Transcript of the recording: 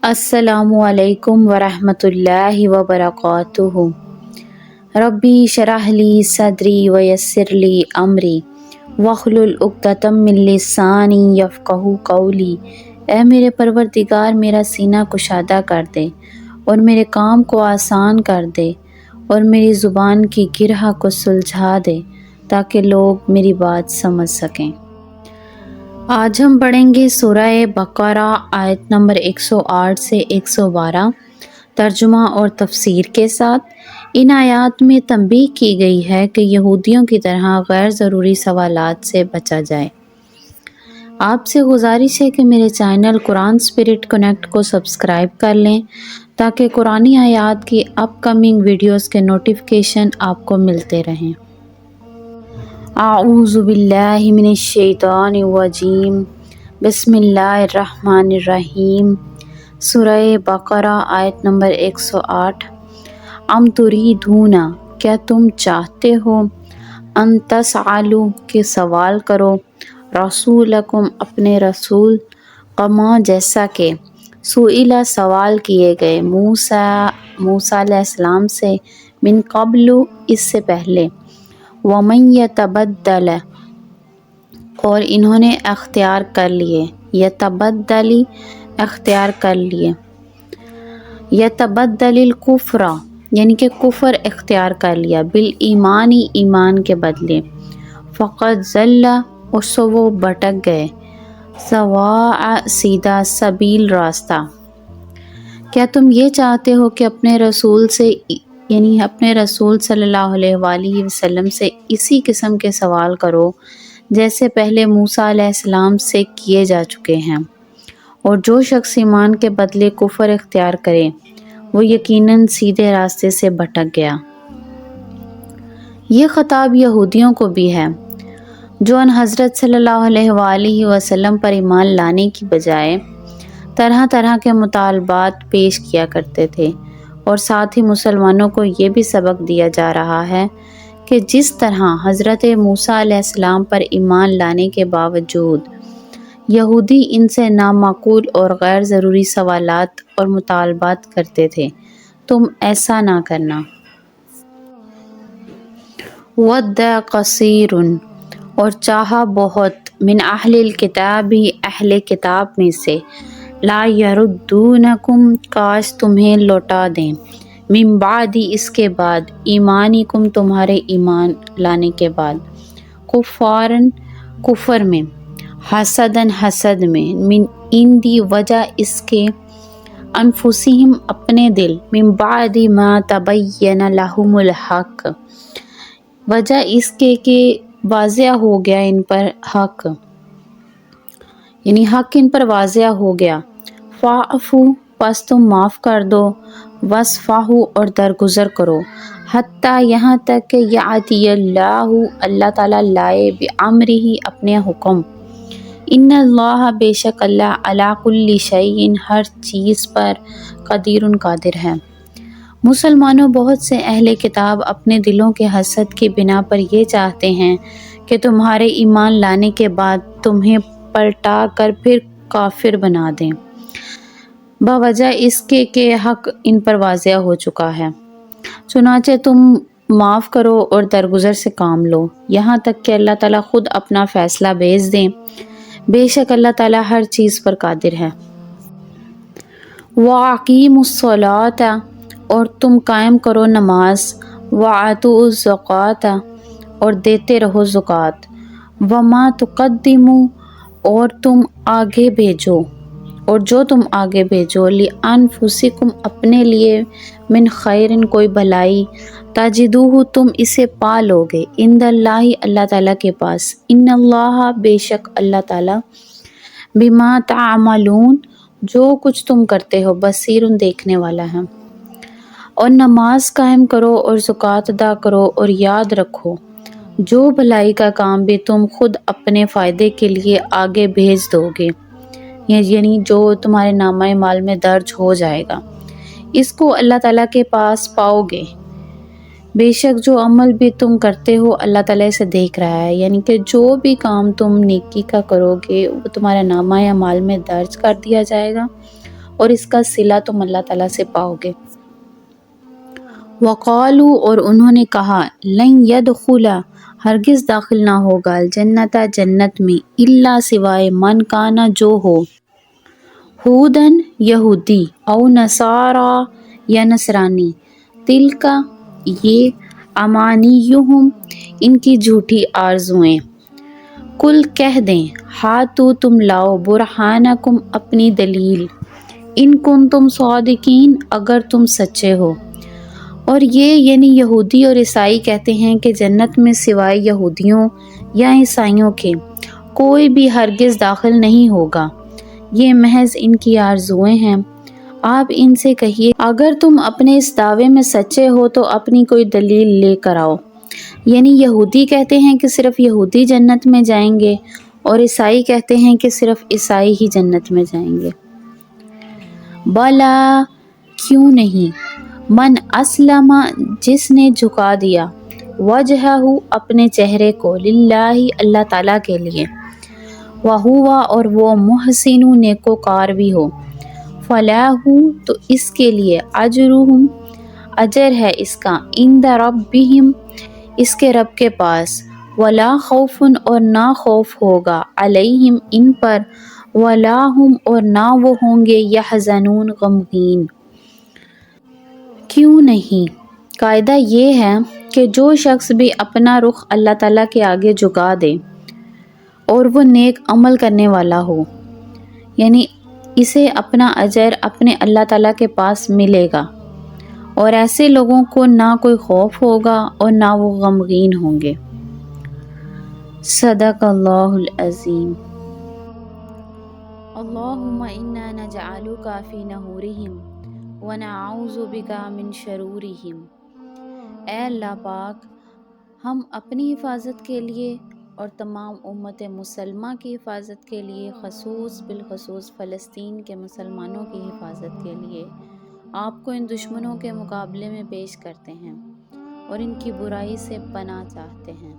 السلام علیکم ورحمۃ اللہ وبرکاتہ۔ ربی شرح لی صدری ویسر لی امری واحلل عقدۃ من لسانی یفقہوا قولی۔ اے میرے پروردگار، میرا سینہ کشادہ کر دے اور میرے کام کو آسان کر دے اور میری زبان کی گرہ کو سلجھا دے تاکہ لوگ میری بات سمجھ سکیں۔ آج ہم پڑھیں گے سورہ بقرہ آیت نمبر 108 سے 112 ترجمہ اور تفسیر کے ساتھ۔ ان آیات میں تنبیہ کی گئی ہے کہ یہودیوں کی طرح غیر ضروری سوالات سے بچا جائے۔ آپ سے گزارش ہے کہ میرے چینل قرآن اسپرٹ کنیکٹ کو سبسکرائب کر لیں تاکہ قرآنی آیات کی اپ کمنگ ویڈیوز کے نوٹیفیکیشن آپ کو ملتے رہیں۔ اعوذ باللہ من الشیطان الرجیم، بسم اللہ الرحمن الرحیم۔ سورہ بقرہ آیت نمبر 108۔ ام تریدون، کیا تم چاہتے ہو، ان تسألوا کہ سوال کرو، رسولکم اپنے رسول، کما جیسا کہ سئل سوال کیے گئے موسیٰ علیہ السلام سے، من قبل اس سے پہلے، ومن یتبدل اور انہوں نے اختیار کر لیے، یتبدلی اختیار کر لیے، یتبدل الکفر یعنی کہ کفر اختیار کر لیا، بالایمانی ایمان کے بدلے، فقد ضل اس سے وہ بھٹک گئے، سواء سیدھا، سبیل راستہ۔ کیا تم یہ چاہتے ہو کہ اپنے رسول سے یعنی اپنے رسول صلی اللہ علیہ وآلہ وسلم سے اسی قسم کے سوال کرو جیسے پہلے موسیٰ علیہ السلام سے کیے جا چکے ہیں، اور جو شخص ایمان کے بدلے کفر اختیار کرے وہ یقیناً سیدھے راستے سے بھٹک گیا۔ یہ خطاب یہودیوں کو بھی ہے جو ان حضرت صلی اللہ علیہ وآلہ وسلم پر ایمان لانے کی بجائے طرح طرح کے مطالبات پیش کیا کرتے تھے، اور ساتھ ہی مسلمانوں کو یہ بھی سبق دیا جا رہا ہے کہ جس طرح حضرت موسیٰ علیہ السلام پر ایمان لانے کے باوجود یہودی ان سے نامعقول اور غیر ضروری سوالات اور مطالبات کرتے تھے، تم ایسا نہ کرنا۔ وَدَّ کثیر اور چاہا بہت، من اہل الکتاب اہل کتاب میں سے، لا یردونکم کاش تمہیں لوٹا دیں، من بعد اس کے بعد، ایمانکم تمہارے ایمان لانے کے بعد، کفارن کفر میں، حسدن حسد میں، من عندی وجہ اس کے، انفسہم اپنے دل، من بعد ما تبین لہم الحق وجہ اس کے کہ واضح ہو گیا ان پر حق، یعنی حق ان پر واضح ہو گیا، فاعفوا پس تم معاف کر دو، واصفحوا اور درگزر کرو، حتیٰ یہاں تک کہ یأتی اللہ تعالیٰ لائے بامرہ اپنے حکم، ان اللہ بے شک اللہ علی کل شیء ہر چیز پر قدیر قادر ہے۔ مسلمانوں، بہت سے اہل کتاب اپنے دلوں کے حسد کی بنا پر یہ چاہتے ہیں کہ تمہارے ایمان لانے کے بعد تمہیں پلٹا کر پھر کافر بنا دیں، بوجہ اس کے کہ حق ان پر واضح ہو چکا ہے۔ چنانچہ تم معاف کرو اور درگزر سے کام لو، یہاں تک کہ اللہ تعالیٰ خود اپنا فیصلہ بھیج دیں، بے شک اللہ تعالیٰ ہر چیز پر قادر ہے۔ وَأَقِیمُوا الصَّلَاةَ اور تم قائم کرو نماز، وَآتُوا الزَّکَاةَ اور دیتے رہو زکوٰۃ، وَمَا تُقَدِّمُوا اور تم آگے بھیجو اور جو تم آگے بھیجو، لِأَنفُسِکُم اپنے لیے، من خیرن کوئی بھلائی، تجدوہ تم اسے پا لوگے، عند اللہ اللہ تعالیٰ کے پاس، ان اللہ بے شک اللہ تعالیٰ، بما تعملون جو کچھ تم کرتے ہو، بصیر دیکھنے والا ہے۔ اور نماز قائم کرو اور زکوٰۃ ادا کرو، اور یاد رکھو جو بھلائی کا کام بھی تم خود اپنے فائدے کے لیے آگے بھیج دو گے، یعنی جو تمہارے نامہ اعمال میں درج ہو جائے گا، اس کو اللہ تعالیٰ کے پاس پاؤ گے، بے شک جو عمل بھی تم کرتے ہو اللہ تعالیٰ اسے دیکھ رہا ہے، یعنی کہ جو بھی کام تم نیکی کا کرو گے وہ تمہارے نامہ اعمال میں درج کر دیا جائے گا، اور اس کا صلہ تم اللہ تعالیٰ سے پاؤ گے۔ وقالو اور انہوں نے کہا لن يدخلا ہرگز داخل نہ ہوگا الجنت جنت میں الا سوائے من کانا جو ہو ہودن یہودی او نصارا یا نصرانی تلکا یہ امانیہم ان کی جھوٹی آرزویں۔ کل کہہ دیں ہاتو تم لاؤ برہانکم اپنی دلیل ان کنتم صادقین اگر تم سچے ہو۔ اور یہ یعنی یہودی اور عیسائی کہتے ہیں کہ جنت میں سوائے یہودیوں یا عیسائیوں کے کوئی بھی ہرگز داخل نہیں ہوگا، یہ محض ان کی آرزویں ہیں۔ آپ ان سے کہیے اگر تم اپنے اس دعوے میں سچے ہو تو اپنی کوئی دلیل لے کر آؤ۔ یعنی یہودی کہتے ہیں کہ صرف یہودی جنت میں جائیں گے اور عیسائی کہتے ہیں کہ صرف عیسائی ہی جنت میں جائیں گے۔ بلا کیوں نہیں، من اسلم جس نے جھکا دیا وجہہ اپنے چہرے کو للہ اللہ تعالیٰ کے لیے، وہو اور وہ محسن نیکوکار بھی ہو، فلاح تو اس کے لیے اجرہم اجر ہے اس کا عند ربہم اس کے رب کے پاس، ولا خوف اور نہ خوف ہوگا علیہم ان پر، ولا ہم اور نہ وہ ہوں گے یحزنون غمگین۔ کیوں نہیں، قاعدہ یہ ہے کہ جو شخص بھی اپنا رخ اللہ تعالیٰ کے آگے جھکا دے اور وہ نیک عمل کرنے والا ہو، یعنی اسے اپنا اجر اپنے اللہ تعالیٰ کے پاس ملے گا، اور ایسے لوگوں کو نہ کوئی خوف ہوگا اور نہ وہ غمگین ہوں گے۔ صدق اللہ العظیم۔ اللہم انا نجعلک فی نحورہم ونعوذ بک من شرورہم۔ اے اللہ پاک، ہم اپنی حفاظت کے لیے اور تمام امت مسلمہ کی حفاظت کے لیے، خصوص بالخصوص فلسطین کے مسلمانوں کی حفاظت کے لیے آپ کو ان دشمنوں کے مقابلے میں پیش کرتے ہیں اور ان کی برائی سے پناہ چاہتے ہیں۔